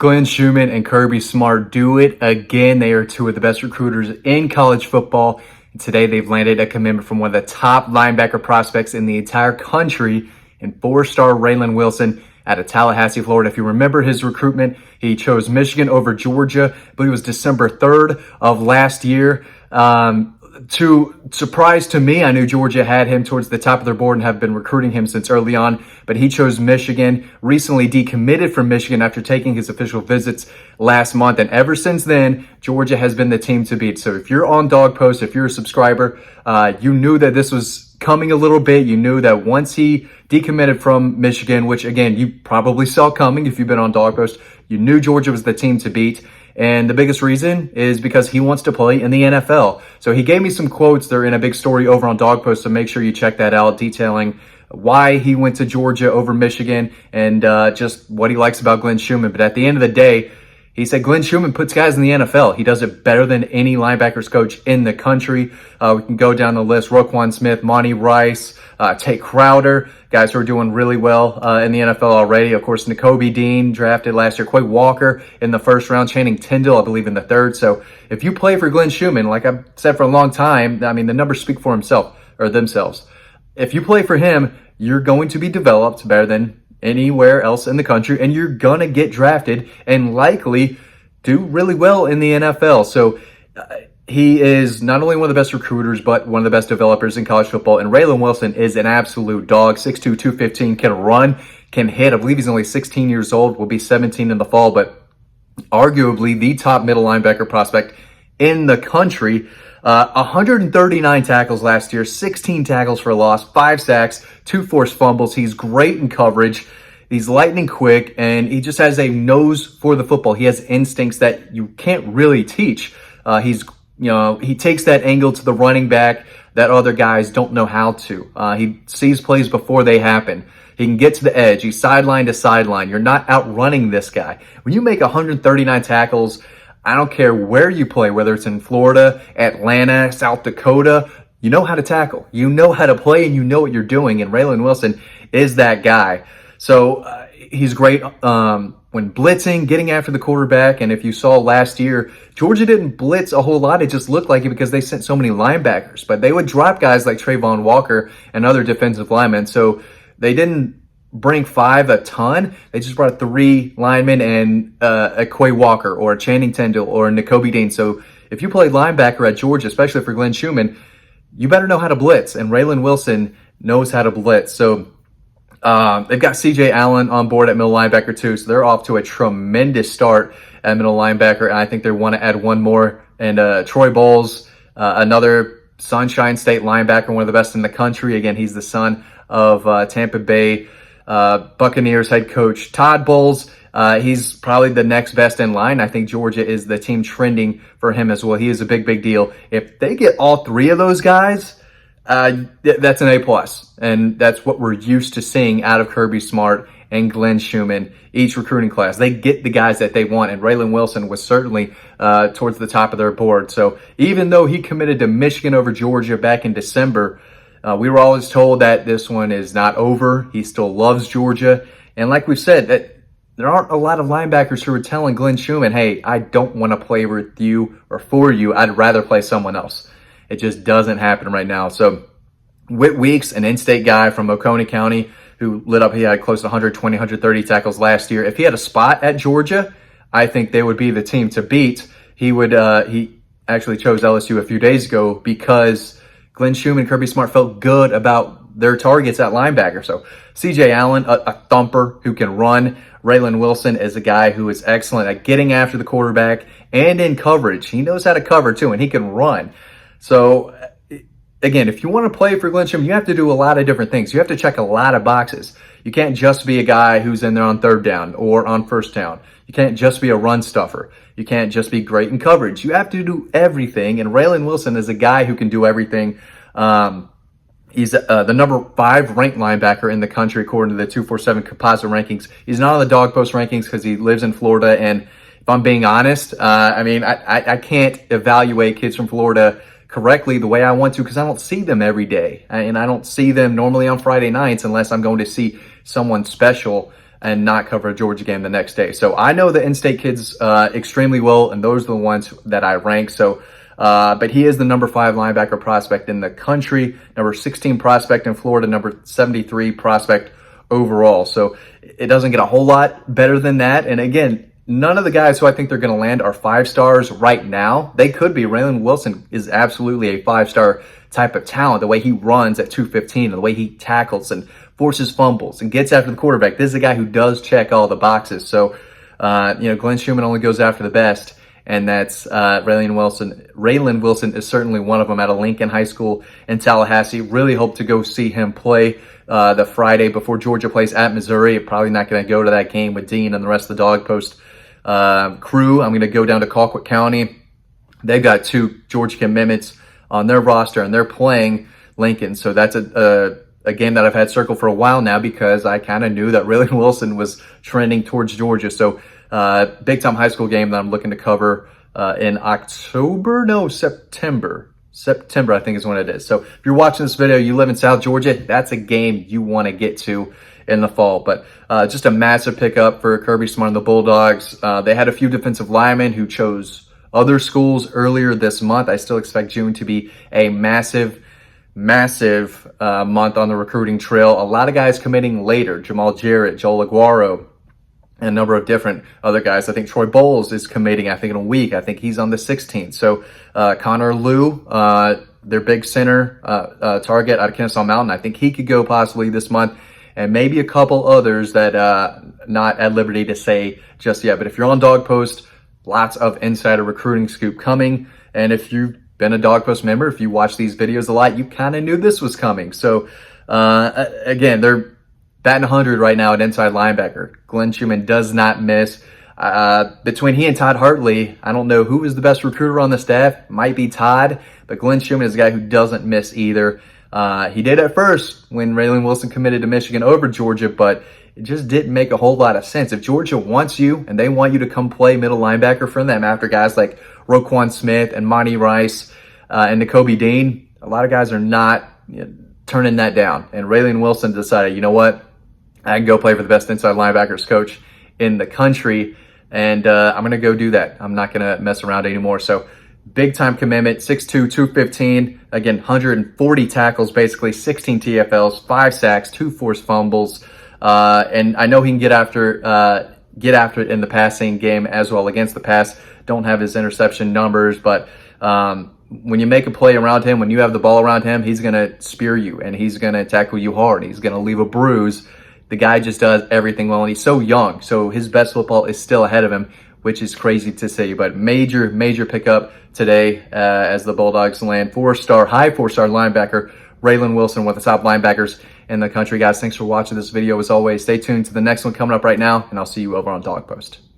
Glenn Schumann and Kirby Smart do it again. They are two of the best recruiters in college football. And today they've landed a commitment from one of the top linebacker prospects in the entire country in four-star Raylen Wilson out of Tallahassee, Florida. If you remember his recruitment, he chose Michigan over Georgia. I believe it was December 3rd of last year. To surprise to me, I knew Georgia had him towards the top of their board and have been recruiting him since early on, but he chose Michigan, recently decommitted from Michigan after taking his official visits last month. And ever since then, Georgia has been the team to beat. So if you're on DAWGSTRUCTION, if you're a subscriber, you knew that this was coming a little bit. You knew that once he decommitted from Michigan, which again, you probably saw coming if you've been on DAWGSTRUCTION, you knew Georgia was the team to beat. And the biggest reason is because he wants to play in the NFL. So he gave me some quotes. They're in a big story over on DAWGSTRUCTION, so make sure you check that out, detailing why he went to Georgia over Michigan and just what he likes about Glenn Schumann. But at the end of the day, he said Glenn Schumann puts guys in the NFL. He does it better than any linebackers coach in the country. We can go down the list. Roquan Smith, Monty Rice, Tate Crowder, guys who are doing really well in the NFL already. Of course, Nakobe Dean, drafted last year. Quay Walker in the first round. Channing Tindall, I believe, in the third. So if you play for Glenn Schumann, like I've said for a long time, I mean, the numbers speak for themselves. If you play for him, you're going to be developed better than anywhere else in the country, and you're gonna get drafted and likely do really well in the NFL. So he is not only one of the best recruiters, but one of the best developers in college football. And Raylen Wilson is an absolute dog. 6'2", 215, can run, can hit. I believe he's only 16 years old, will be 17 in the fall, but arguably the top middle linebacker prospect in the country. 139 tackles last year, 16 tackles for a loss, 5 sacks, 2 forced fumbles. He's great in coverage. He's lightning quick, and he just has a nose for the football. He has instincts that you can't really teach. He takes that angle to the running back that other guys don't know how to. He sees plays before they happen. He can get to the edge. He's sideline to sideline. You're not outrunning this guy. When you make 139 tackles, I don't care where you play, whether it's in Florida, Atlanta, South Dakota, you know how to tackle. You know how to play, and you know what you're doing, and Raylen Wilson is that guy. So he's great when blitzing, getting after the quarterback, and if you saw last year, Georgia didn't blitz a whole lot. It just looked like it because they sent so many linebackers, but they would drop guys like Trayvon Walker and other defensive linemen, so they didn't bring 5 a ton. They just brought 3 linemen and a Quay Walker or a Channing Tindall or a Nakobe Dean. So if you play linebacker at Georgia, especially for Glenn Schumann, you better know how to blitz. And Raylen Wilson knows how to blitz. So they've got CJ Allen on board at middle linebacker too. So they're off to a tremendous start at middle linebacker. And I think they want to add one more. And Troy Bowles, another Sunshine State linebacker, one of the best in the country. Again, he's the son of Tampa Bay Buccaneers head coach Todd Bowles. He's probably the next best in line. I think Georgia is the team trending for him as well. He is a big deal. If they get all 3 of those guys, that's an A+. And that's what we're used to seeing out of Kirby Smart and Glenn Schumann each recruiting class. They get the guys that they want, and Raylen Wilson was certainly towards the top of their board. So even though he committed to Michigan over Georgia back in December, we were always told that this one is not over. He still loves Georgia. And like we've said, that there aren't a lot of linebackers who are telling Glenn Schumann, hey, I don't want to play with you or for you. I'd rather play someone else. It just doesn't happen right now. So Whit Weeks, an in-state guy from Oconee County who lit up, he had close to 120, 130 tackles last year. If he had a spot at Georgia, I think they would be the team to beat. He actually chose LSU a few days ago because Glenn Schumann and Kirby Smart felt good about their targets at linebacker. So CJ Allen, a thumper who can run. Raylen Wilson is a guy who is excellent at getting after the quarterback and in coverage. He knows how to cover too, and he can run. So again, if you want to play for Glenn Schumann, you have to do a lot of different things. You have to check a lot of boxes. You can't just be a guy who's in there on 3rd down or on 1st down. You can't just be a run stuffer. You can't just be great in coverage. You have to do everything, and Raylen Wilson is a guy who can do everything. He's the number 5 ranked linebacker in the country according to the 247 composite rankings. He's not on the dog post rankings because he lives in Florida, and if I'm being honest, I can't evaluate kids from Florida correctly the way I want to because I don't see them every day. And I don't see them normally on Friday nights unless I'm going to see someone special and not cover a Georgia game the next day. So I know the in-state kids extremely well, and those are the ones that I rank. So, but he is the number 5 linebacker prospect in the country, number 16 prospect in Florida, number 73 prospect overall. So it doesn't get a whole lot better than that. And again, none of the guys who I think they're going to land are 5 stars right now. They could be. Raylen Wilson is absolutely a 5-star type of talent. The way he runs at 215, and the way he tackles and forces fumbles and gets after the quarterback. This is a guy who does check all the boxes. So, Glenn Schumann only goes after the best, and that's Raylen Wilson. Raylen Wilson is certainly one of them out of Lincoln High School in Tallahassee. Really hope to go see him play the Friday before Georgia plays at Missouri. Probably not going to go to that game with Dean and the rest of the Dog Post crew. I'm going to go down to Colquitt County. They've got 2 Georgia commitments on their roster, and they're playing Lincoln. So that's a game that I've had circled for a while now, because I kind of knew that Raylen Wilson was trending towards Georgia. So big time high school game that I'm looking to cover in September, I think is when it is. So if you're watching this video, you live in South Georgia, that's a game you want to get to in the fall. But just a massive pickup for Kirby Smart and the Bulldogs. They had a few defensive linemen who chose other schools earlier this month. I still expect June to be a massive month on the recruiting trail. A lot of guys committing later. Jamal Jarrett, Joel Aguaro, and a number of different other guys. I think Troy Bowles is committing, I think, in a week. I think he's on the 16th. So Connor Liu, their big center target out of Kennesaw Mountain, I think he could go possibly this month. And maybe a couple others that not at liberty to say just yet. But if you're on Dog Post, lots of insider recruiting scoop coming. And if you've been a Dog Post member, if you watch these videos a lot, you kind of knew this was coming. So again, they're batting 100 right now at inside linebacker. Glenn Schumann does not miss. Between he and Todd Hartley, I don't know who is the best recruiter on the staff. Might be Todd, but Glenn Schumann is a guy who doesn't miss either. He did at first when Raylen Wilson committed to Michigan over Georgia, but it just didn't make a whole lot of sense. If Georgia wants you and they want you to come play middle linebacker for them after guys like Roquan Smith and Monty Rice and Nakobe Dean, a lot of guys are not turning that down. And Raylen Wilson decided, you know what? I can go play for the best inside linebackers coach in the country, and I'm going to go do that. I'm not going to mess around anymore. So big time commitment, 6'2", 215, again, 140 tackles, basically 16 TFLs, 5 sacks, 2 forced fumbles. And I know he can get after it in the passing game as well against the pass. Don't have his interception numbers, but when you make a play around him, when you have the ball around him, he's going to spear you and he's going to tackle you hard. He's going to leave a bruise. The guy just does everything well, and he's so young. So his best football is still ahead of him, which is crazy to see. But major pickup today as the Bulldogs land high 4-star linebacker Raylen Wilson, one of the top linebackers in the country. Guys, thanks for watching this video. As always, stay tuned to the next one coming up right now, and I'll see you over on Dog Post.